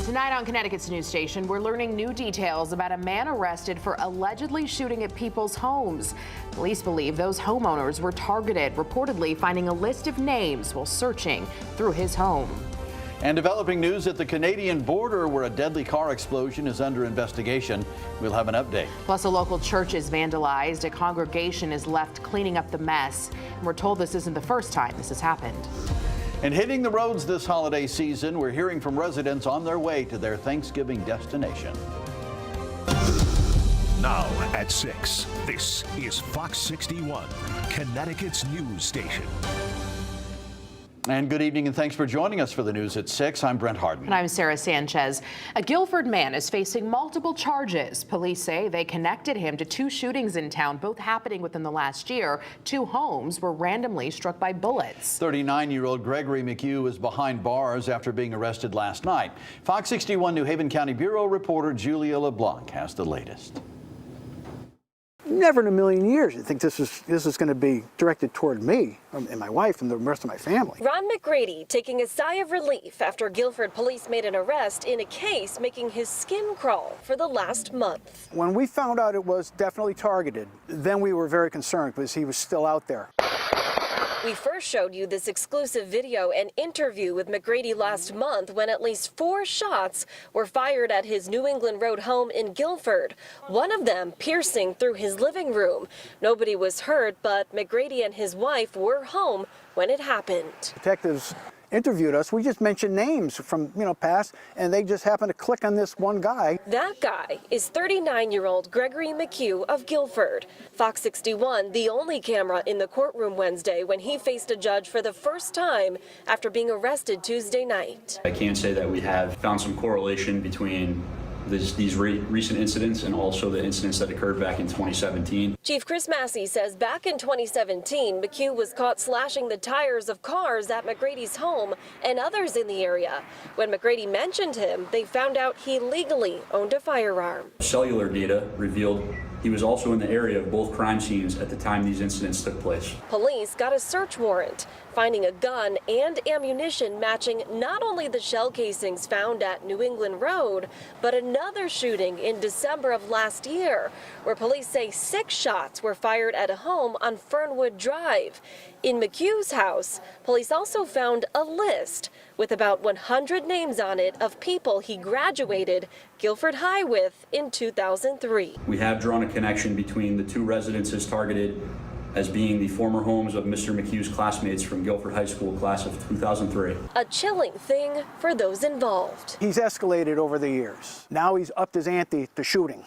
Tonight on Connecticut's news station, we're learning new details about a man arrested for allegedly shooting at people's homes. Police believe those homeowners were targeted, reportedly finding a list of names while searching through his home. And developing news at the Canadian border where a deadly car explosion is under investigation. We'll have an update. Plus, a local church is vandalized. A congregation is left cleaning up the mess. And we're told this isn't the first time this has happened. And hitting the roads this holiday season, we're hearing from residents on their way to their Thanksgiving destination. Now at 6, this is Fox 61, Connecticut's news station. And good evening and thanks for joining us for the news at 6. I'm Brent Harden. And I'm Sarah Sanchez. A Guilford man is facing multiple charges. Police say they connected him to 2 shootings in town, both happening within the last year. 2 homes were randomly struck by bullets. 39-year-old Gregory McHugh is behind bars after being arrested last night. Fox 61 New Haven County Bureau reporter Julia LeBlanc has the latest. Never in a million years you think this is going to be directed toward me and my wife and the rest of my family. Ron McGrady taking a sigh of relief after Guilford police made an arrest in a case making his skin crawl for the last month. When we found out it was definitely targeted, then we were very concerned because he was still out there. We first showed you this exclusive video and interview with McGrady last month when at least 4 shots were fired at his New England Road home in Guilford, one of them piercing through his living room. Nobody was hurt, but McGrady and his wife were home when it happened. Detectives interviewed us. We just mentioned names from, past, and they just happened to click on this one guy. That guy is 39-year-old Gregory McHugh of Guilford. Fox 61, the only camera in the courtroom Wednesday when he faced a judge for the first time after being arrested Tuesday night. I can say that we have found some correlation between these recent incidents and also the incidents that occurred back in 2017. Chief Chris Massey says back in 2017, McHugh was caught slashing the tires of cars at McGrady's home and others in the area. When McGrady mentioned him, they found out he legally owned a firearm. Cellular data revealed he was also in the area of both crime scenes at the time these incidents took place. Police got a search warrant, finding a gun and ammunition matching not only the shell casings found at New England Road, but another shooting in December of last year, where police say 6 shots were fired at a home on Fernwood Drive. In McHugh's house, police also found a list with about 100 names on it of people he graduated Guilford High with in 2003. We have drawn a connection between the 2 residences targeted as being the former homes of Mr. McHugh's classmates from Guilford High School class of 2003. A chilling thing for those involved. He's escalated over the years. Now he's upped his ante to shooting.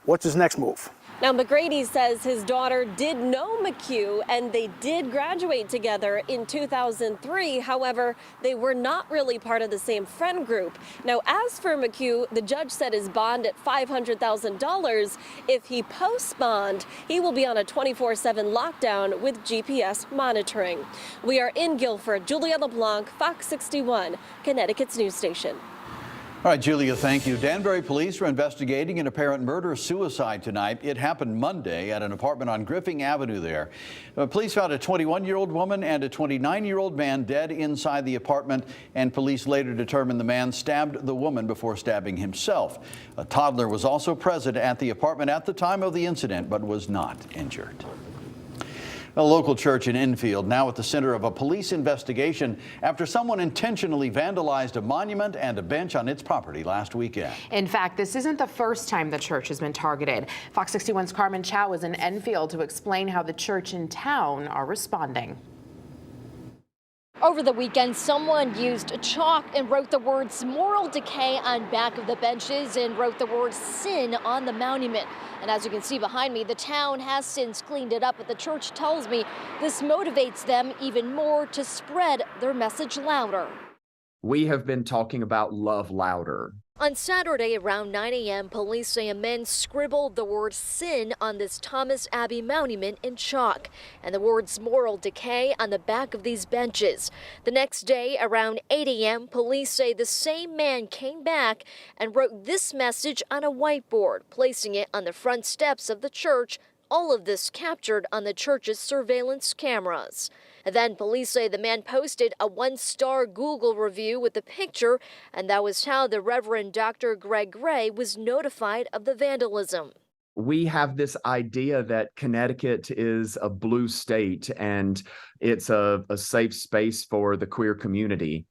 What's his next move? Now, McGrady says his daughter did know McHugh and they did graduate together in 2003. However, they were not really part of the same friend group. Now, as for McHugh, the judge set his bond at $500,000. If he posts bond, he will be on a 24/7 lockdown with GPS monitoring. We are in Guilford. Julia LeBlanc, Fox 61, Connecticut's news station. All right, Julia, thank you. Danbury police are investigating an apparent murder-suicide tonight. It happened Monday at an apartment on Griffin Avenue there. Police found a 21-year-old woman and a 29-year-old man dead inside the apartment, and police later determined the man stabbed the woman before stabbing himself. A toddler was also present at the apartment at the time of the incident, but was not injured. A local church in Enfield now at the center of a police investigation after someone intentionally vandalized a monument and a bench on its property last weekend. In fact, this isn't the first time the church has been targeted. Fox 61's Carmen Chow is in Enfield to explain how the church in town are responding. Over the weekend, someone used chalk and wrote the words moral decay on back of the benches and wrote the word sin on the monument. And as you can see behind me, the town has since cleaned it up, but the church tells me this motivates them even more to spread their message louder. We have been talking about love louder. On Saturday around 9 a.m., police say a man scribbled the word sin on this Thomas Abbey monument in chalk and the words moral decay on the back of these benches. The next day around 8 a.m., police say the same man came back and wrote this message on a whiteboard, placing it on the front steps of the church All of this captured on the church's surveillance cameras. And then police say the man posted a 1-star Google review with the picture, and that was how the Reverend Dr. Greg Gray was notified of the vandalism. We have this idea that Connecticut is a blue state and it's a safe space for the queer community.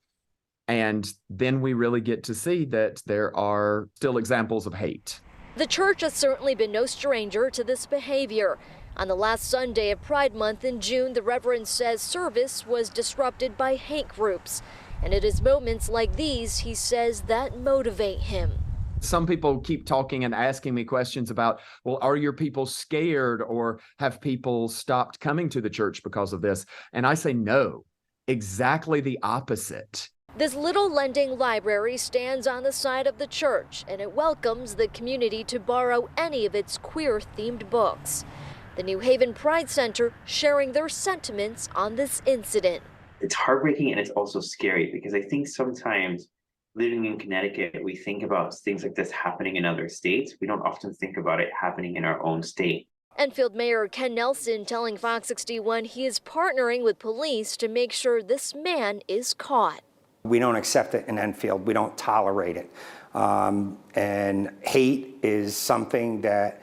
And then we really get to see that there are still examples of hate. The church has certainly been no stranger to this behavior. On the last Sunday of Pride Month in June, the Reverend says service was disrupted by hate groups. And it is moments like these, he says, that motivate him. Some people keep talking and asking me questions about, well, are your people scared or have people stopped coming to the church because of this? And I say no, exactly the opposite. This little lending library stands on the side of the church, and it welcomes the community to borrow any of its queer-themed books. The New Haven Pride Center sharing their sentiments on this incident. It's heartbreaking and it's also scary because I think sometimes living in Connecticut, we think about things like this happening in other states. We don't often think about it happening in our own state. Enfield Mayor Ken Nelson telling Fox 61 he is partnering with police to make sure this man is caught. We don't accept it in Enfield. We don't tolerate it. And hate is something that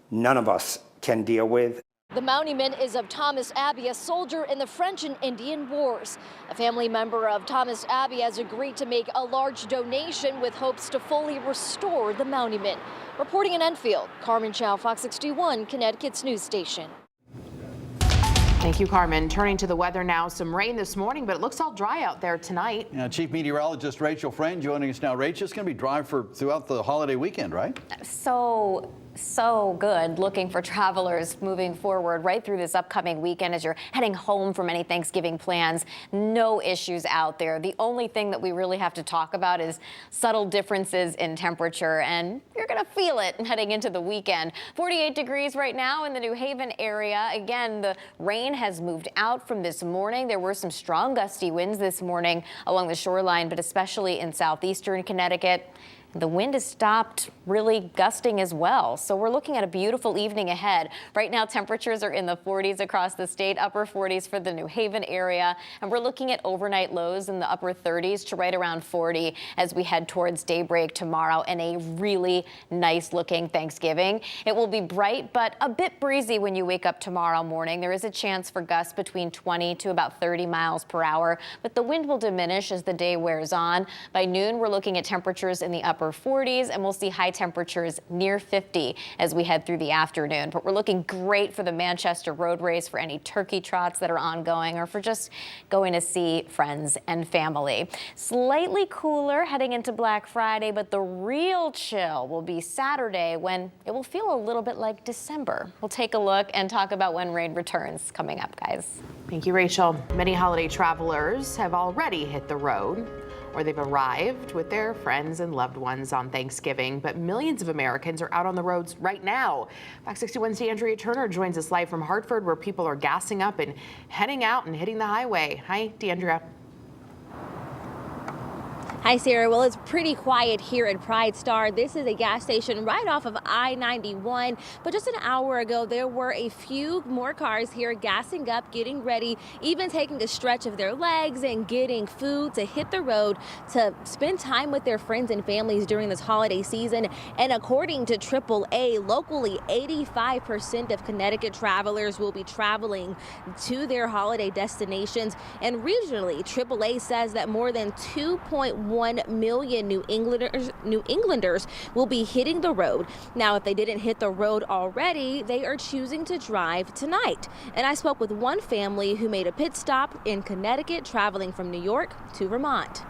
none of us can deal with. The monument is of Thomas Abbey, a soldier in the French and Indian Wars. A family member of Thomas Abbey has agreed to make a large donation with hopes to fully restore the monument. Reporting in Enfield, Carmen Chow, Fox 61, Connecticut's news station. Thank you, Carmen. Turning to the weather now, some rain this morning, but it looks all dry out there tonight. Yeah, Chief Meteorologist Rachel Friend joining us now. Rach, it's going to be dry throughout the holiday weekend, right? So good looking for travelers moving forward right through this upcoming weekend as you're heading home from any Thanksgiving plans. No issues out there. The only thing that we really have to talk about is subtle differences in temperature, and you're going to feel it heading into the weekend. 48 degrees right now in the New Haven area. Again, the rain has moved out from this morning. There were some strong gusty winds this morning along the shoreline, but especially in southeastern Connecticut. The wind has stopped really gusting as well. So we're looking at a beautiful evening ahead. Right now, temperatures are in the 40s across the state, upper 40s for the New Haven area. And we're looking at overnight lows in the upper 30s to right around 40 as we head towards daybreak tomorrow and a really nice looking Thanksgiving. It will be bright, but a bit breezy when you wake up tomorrow morning. There is a chance for gusts between 20 to about 30 miles per hour, but the wind will diminish as the day wears on. By noon, we're looking at temperatures in the upper 40s, and we'll see high temperatures near 50 as we head through the afternoon. But we're looking great for the Manchester Road Race, for any turkey trots that are ongoing, or for just going to see friends and family. Slightly cooler heading into Black Friday, but the real chill will be Saturday when it will feel a little bit like December. We'll take a look and talk about when rain returns coming up, guys. Thank you, Rachel. Many holiday travelers have already hit the road, or they've arrived with their friends and loved ones on Thanksgiving, but millions of Americans are out on the roads right now. Fox 61's D'Andrea Turner joins us live from Hartford, where people are gassing up and heading out and hitting the highway. Hi, D'Andrea. Hi, Sarah. Well, it's pretty quiet here at Pride Star. This is a gas station right off of I-91. But just an hour ago, there were a few more cars here gassing up, getting ready, even taking a stretch of their legs and getting food to hit the road to spend time with their friends and families during this holiday season. And according to AAA, locally, 85% of Connecticut travelers will be traveling to their holiday destinations. And regionally, AAA says that more than 2.1 million New Englanders will be hitting the road. Now, if they didn't hit the road already, they are choosing to drive tonight. And I spoke with one family who made a pit stop in Connecticut, traveling from New York to Vermont.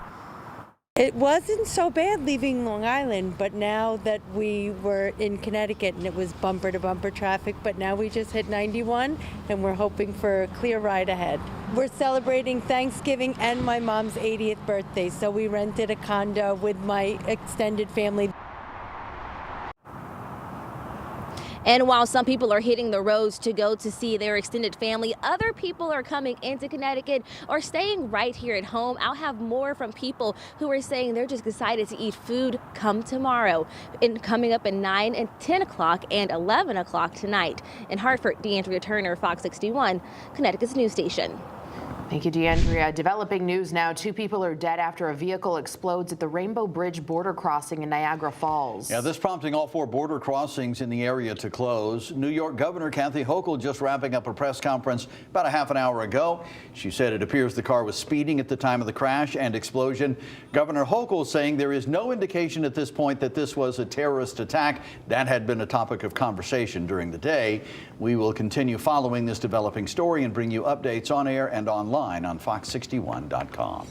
It wasn't so bad leaving Long Island, but now that we were in Connecticut and it was bumper to bumper traffic, but now we just hit 91 and we're hoping for a clear ride ahead. We're celebrating Thanksgiving and my mom's 80th birthday, so we rented a condo with my extended family. And while some people are hitting the roads to go to see their extended family, other people are coming into Connecticut or staying right here at home. I'll have more from people who are saying they're just excited to eat food come tomorrow. And coming up at 9 and 10 o'clock and 11 o'clock tonight. In Hartford, DeAndrea Turner, Fox 61, Connecticut's news station. Thank you, DeAndrea. Developing news now. 2 people are dead after a vehicle explodes at the Rainbow Bridge border crossing in Niagara Falls. Yeah, this prompting all 4 border crossings in the area to close. New York Governor Kathy Hochul just wrapping up a press conference about a half an hour ago. She said it appears the car was speeding at the time of the crash and explosion. Governor Hochul saying there is no indication at this point that this was a terrorist attack. That had been a topic of conversation during the day. We will continue following this developing story and bring you updates on air and online on fox61.com.